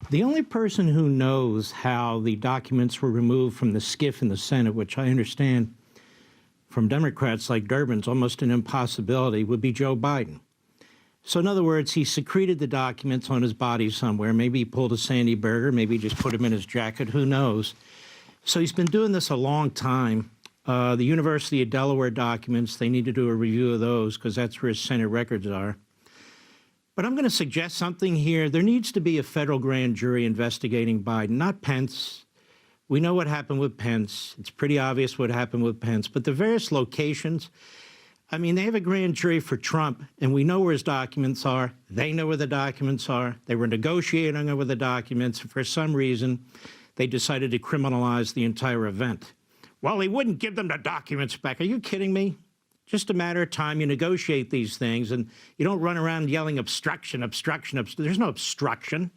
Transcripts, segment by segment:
The only person who knows how the documents were removed from the SCIF in the Senate, which I understand from Democrats like Durbin's almost an impossibility, would be Joe Biden. So in other words, he secreted the documents on his body somewhere. Maybe he pulled a Sandy Berger, maybe he just put them in his jacket, who knows. So he's been doing this a long time. The University of Delaware documents, they need to do a review of those because that's where his Senate records are. But I'm going to suggest something here. There needs to be a federal grand jury investigating Biden, not Pence. We know what happened with Pence. It's pretty obvious what happened with Pence. But the various locations, I mean, they have a grand jury for Trump, and we know where his documents are. They know where the documents are. They were negotiating over the documents. For some reason, they decided to criminalize the entire event. Well, he wouldn't give them the documents back. Are you kidding me? Just a matter of time. You negotiate these things, and you don't run around yelling obstruction, obstruction, obstruction. There's no obstruction.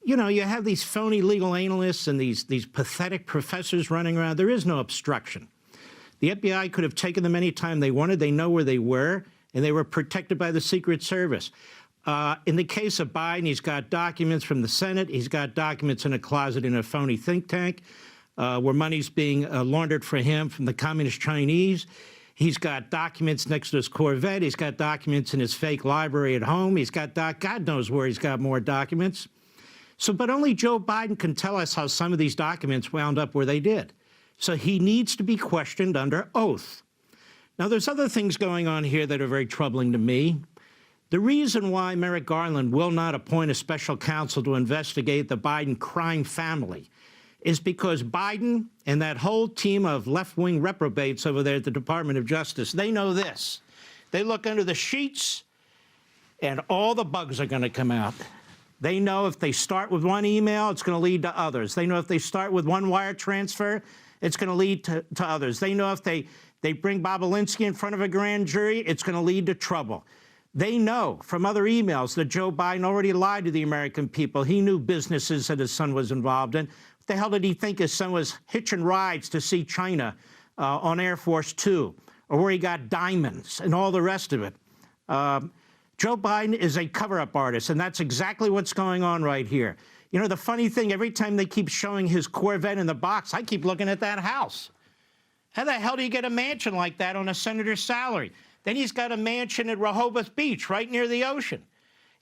You know, you have these phony legal analysts and these pathetic professors running around. There is no obstruction. The FBI could have taken them anytime they wanted. They know where they were, and they were protected by the Secret Service. In the case of Biden, he's got documents from the Senate. He's got documents in a closet in a phony think tank where money's being laundered for him from the Communist Chinese. He's got documents next to his Corvette. He's got documents in his fake library at home. He's got God knows where he's got more documents. So, but only Joe Biden can tell us how some of these documents wound up where they did. So he needs to be questioned under oath. Now, there's other things going on here that are very troubling to me. The reason why Merrick Garland will not appoint a special counsel to investigate the Biden crime family is because Biden and that whole team of left-wing reprobates over there at the Department of Justice, they know this. They look under the sheets, and all the bugs are going to come out. They know if they start with one email, it's going to lead to others. They know if they start with one wire transfer, it's going to lead to others. They know if they bring Bobulinski in front of a grand jury, it's going to lead to trouble. They know from other emails that Joe Biden already lied to the American people. He knew businesses that his son was involved in. What the hell did he think his son was hitching rides to see China on Air Force Two, or where he got diamonds and all the rest of it? Joe Biden is a cover-up artist, and that's exactly what's going on right here. You know, the funny thing, every time they keep showing his Corvette in the box, I keep looking at that house. How the hell do you get a mansion like that on a senator's salary? Then he's got a mansion at Rehoboth Beach, right near the ocean.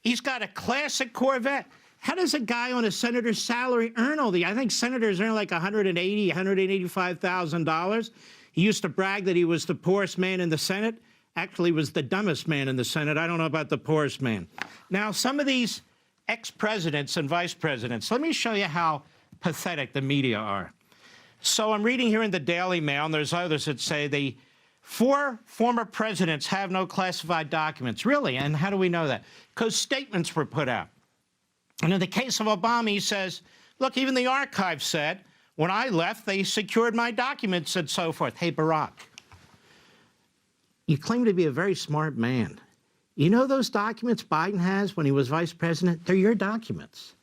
He's got a classic Corvette. How does a guy on a senator's salary earn all the? I think senators earn like $180,000, $185,000. He used to brag that he was the poorest man in the Senate. Actually, he was the dumbest man in the Senate. I don't know about the poorest man. Now, some of these ex-presidents and vice presidents, let me show you how pathetic the media are. So I'm reading here in the Daily Mail, and there's others that say the 4 former presidents have no classified documents. Really? And how do we know that? Because statements were put out. And in the case of Obama, he says, look, even the archives said, when I left, they secured my documents and so forth. Hey, Barack, you claim to be a very smart man. You know those documents Biden has when he was vice president? They're your documents.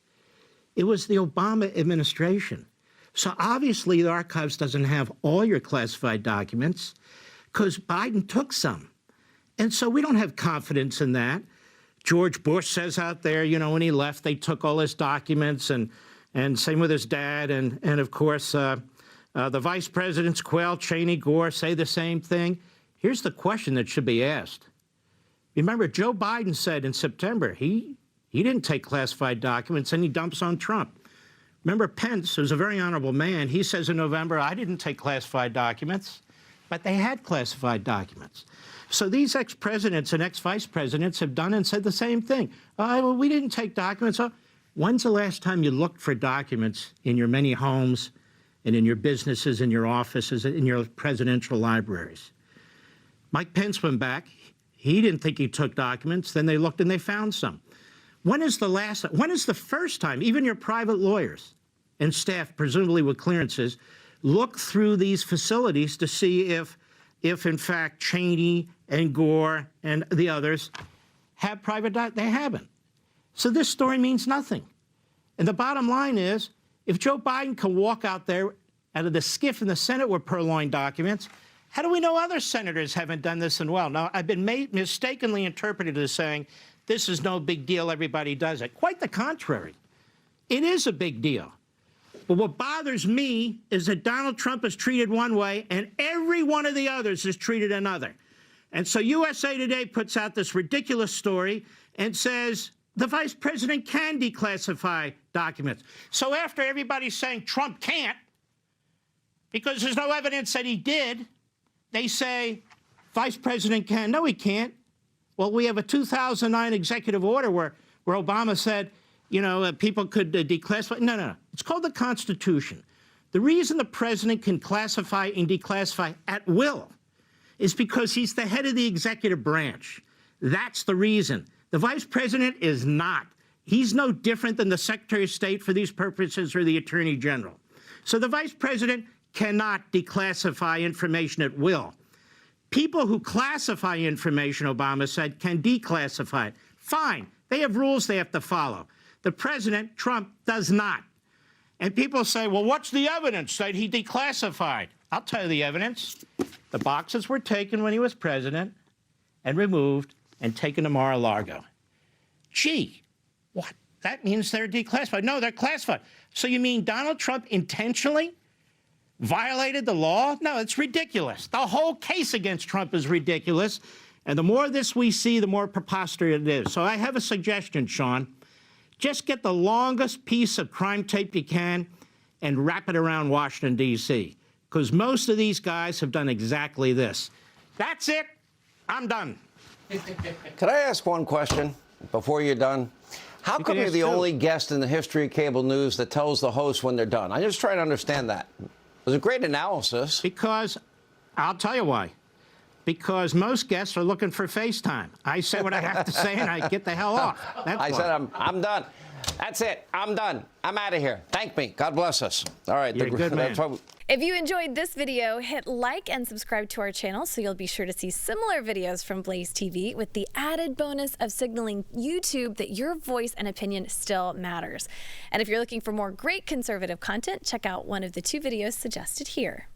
It was the Obama administration. So obviously the archives doesn't have all your classified documents because Biden took some. And so we don't have confidence in that. George Bush says out there, you know, when he left, they took all his documents, and same with his dad. And of course, the vice presidents, Quayle, Cheney, Gore, say the same thing. Here's the question that should be asked. Remember, Joe Biden said in September he didn't take classified documents, and he dumps on Trump. Remember, Pence, who's a very honorable man, he says in November, I didn't take classified documents, but they had classified documents. So these ex-presidents and ex-vice presidents have done and said the same thing. Well, we didn't take documents. When's the last time you looked for documents in your many homes and in your businesses, in your offices, in your presidential libraries? Mike Pence went back. He didn't think he took documents. Then they looked and they found some. When is the first time, even your private lawyers and staff, presumably with clearances, look through these facilities to see if in fact Cheney and Gore and the others have private documents? They haven't. So this story means nothing. And the bottom line is, if Joe Biden can walk out there out of the SCIF in the Senate with purloined documents, how do we know other senators haven't done this and well? Now, I've been mistakenly interpreted as saying, this is no big deal, everybody does it. Quite the contrary. It is a big deal. But what bothers me is that Donald Trump is treated one way and every one of the others is treated another. And so USA Today puts out this ridiculous story and says the vice president can declassify documents. So after everybody's saying Trump can't, because there's no evidence that he did, they say vice president can. No, he can't. Well, we have a 2009 executive order where Obama said, you know, people could declassify. No. It's called the Constitution. The reason the president can classify and declassify at will is because he's the head of the executive branch. That's the reason. The vice president is not. He's no different than the Secretary of State for these purposes or the Attorney General. So the vice president cannot declassify information at will. People who classify information, Obama said, can declassify it. Fine. They have rules they have to follow. The president, Trump, does not. And people say, well, what's the evidence that he declassified? I'll tell you the evidence. The boxes were taken when he was president and removed and taken to Mar-a-Lago. Gee, what? That means they're declassified. No, they're classified. So you mean Donald Trump intentionally violated the law? No, it's ridiculous. The whole case against Trump is ridiculous. And the more of this we see, the more preposterous it is. So I have a suggestion, Sean. Just get the longest piece of crime tape you can and wrap it around Washington, D.C., because most of these guys have done exactly this. That's it. I'm done. Could I ask one question before you're done? How come you're the only guest in the history of cable news that tells the host when they're done? I'm just trying to understand that. It was a great analysis. Because, I'll tell you why. Because most guests are looking for FaceTime. I say what I have to say and I get the hell off. That's I said I'm done. That's it. I'm done. I'm out of here. Thank me. God bless us. All right. You're a good man. If you enjoyed this video, hit like and subscribe to our channel so you'll be sure to see similar videos from Blaze TV with the added bonus of signaling YouTube that your voice and opinion still matters. And if you're looking for more great conservative content, check out one of the 2 videos suggested here.